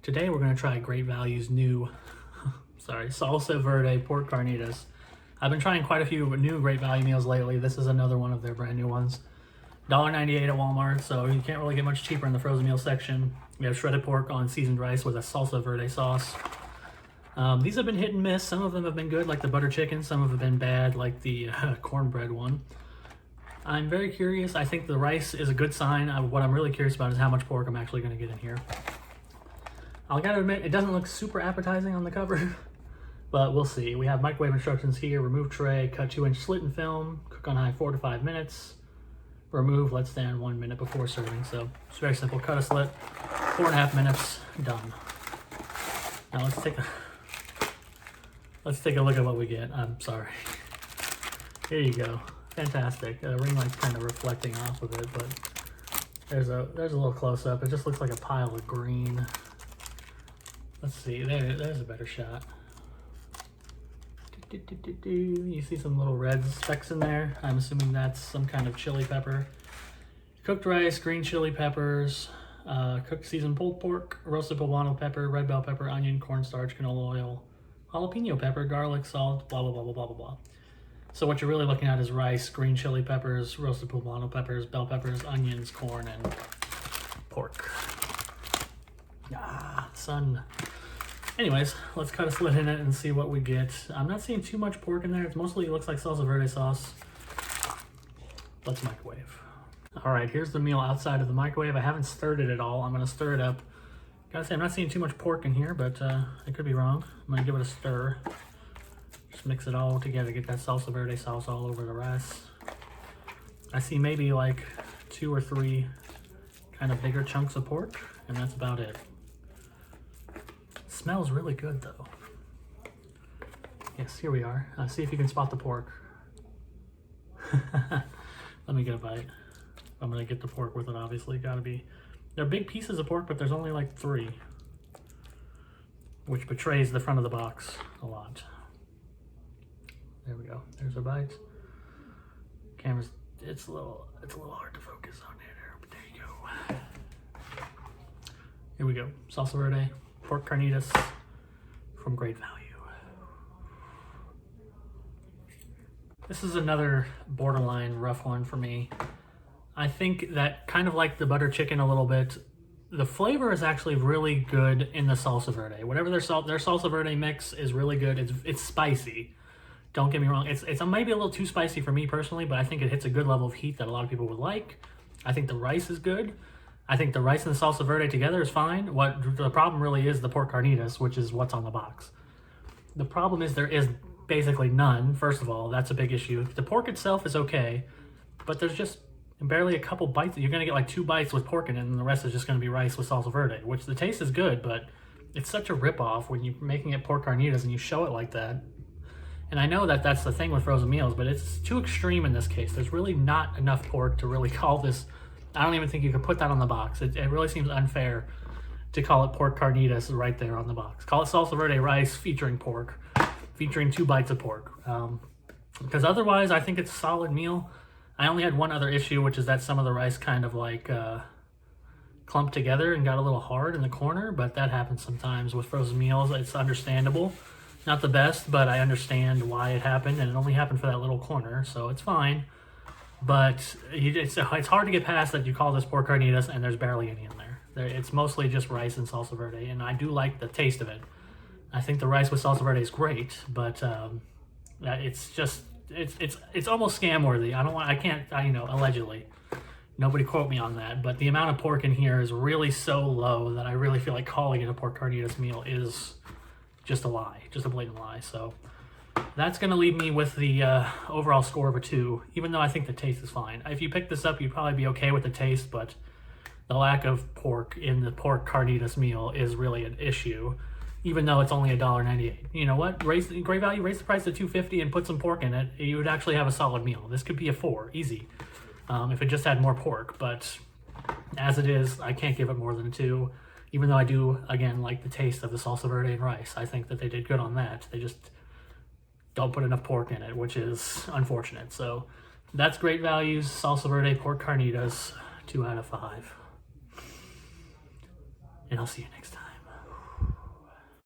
Today we're going to try Great Value's new, Salsa Verde pork carnitas. I've been trying quite a few new Great Value meals lately. This is another one of their brand new ones. $1.98 at Walmart, so you can't really get much cheaper in the frozen meal section. We have shredded pork on seasoned rice with a Salsa Verde sauce. These have been hit and miss. Some of them have been good, like the butter chicken. Some have been bad, like the cornbread one. I'm very curious. I think the rice is a good sign. What I'm really curious about is how much pork I'm actually going to get in here. I gotta admit, it doesn't look super appetizing on the cover, but we'll see. We have microwave instructions here. Remove tray, cut 2-inch slit in film, cook on high 4 to 5 minutes. Remove, let stand 1 minute before serving. So it's very simple. Cut a slit, 4.5 minutes, done. Now let's take a look at what we get. I'm sorry. Here you go. Fantastic. Ring light's kind of reflecting off of it, but there's a little close up. It just looks like a pile of green. Let's see, there's a better shot. You see some little red specks in there. I'm assuming that's some kind of chili pepper. Cooked rice, green chili peppers, cooked seasoned pulled pork, roasted poblano pepper, red bell pepper, onion, cornstarch, canola oil, jalapeno pepper, garlic, salt, blah, blah, blah, blah, blah, blah, blah. So what you're really looking at is rice, green chili peppers, roasted poblano peppers, bell peppers, onions, corn, and pork. Ah, sun. Anyways, let's cut a slit in it and see what we get. I'm not seeing too much pork in there. It mostly looks like Salsa Verde sauce. Let's microwave. All right, here's the meal outside of the microwave. I haven't stirred it at all. I'm gonna stir it up. Gotta say, I'm not seeing too much pork in here, but I could be wrong. I'm gonna give it a stir. Just mix it all together, get that Salsa Verde sauce all over the rice. I see maybe like 2 or 3 kind of bigger chunks of pork, and that's about it. Smells really good though. Yes, here we are. See if you can spot the pork. Let me get a bite. I'm gonna get the pork with it, obviously. Gotta be. They're big pieces of pork, but there's only like 3, which betrays the front of the box a lot. There we go. There's a bite. Camera's it's a little hard to focus on there, but there you go. Here we go. Salsa Verde pork carnitas from Great Value. This is another borderline rough one for me. I think that kind of like the butter chicken a little bit, the flavor is actually really good in the Salsa Verde. Whatever their Salsa Verde mix is really good. It's spicy. Don't get me wrong. It's maybe a little too spicy for me personally, but I think it hits a good level of heat that a lot of people would like. I think the rice is good. I think the rice and the Salsa Verde together is fine. What the problem really is the pork carnitas, which is what's on the box. The problem is there is basically none. First of all, that's a big issue. The pork itself is okay, but there's just barely a couple bites. You're gonna get like 2 bites with pork in it, and the rest is just gonna be rice with Salsa Verde, which the taste is good, but it's such a ripoff when you're making it pork carnitas and you show it like that. And I know that that's the thing with frozen meals, but it's too extreme in this case. There's really not enough pork to really call this. I don't even think you could put that on the box. It really seems unfair to call it pork carnitas right there on the box. Call it Salsa Verde rice featuring pork, featuring 2 bites of pork. Because otherwise, I think it's a solid meal. I only had one other issue, which is that some of the rice kind of like clumped together and got a little hard in the corner, but that happens sometimes with frozen meals. It's understandable. Not the best, but I understand why it happened, and it only happened for that little corner, so it's fine. But it's hard to get past that you call this pork carnitas and there's barely any in there. It's mostly just rice and Salsa Verde, and I do like the taste of it. I think the rice with Salsa Verde is great, but it's almost scam worthy. Allegedly. Nobody quote me on that, but the amount of pork in here is really so low that I really feel like calling it a pork carnitas meal is just a lie, just a blatant lie. So that's going to leave me with the overall score of a 2, even though I think the taste is fine. If you pick this up, you'd probably be okay with the taste, but the lack of pork in the pork carnitas meal is really an issue, even though it's only $1.98. You know what? Great Value, raise the price to $2.50 and put some pork in it. You would actually have a solid meal. This could be a 4, easy, if it just had more pork. But as it is, I can't give it more than a 2. Even though I do, again, like the taste of the Salsa Verde and rice. I think that they did good on that. They just don't put enough pork in it, which is unfortunate. So that's Great Value's Salsa Verde pork carnitas, 2 out of 5. And I'll see you next time.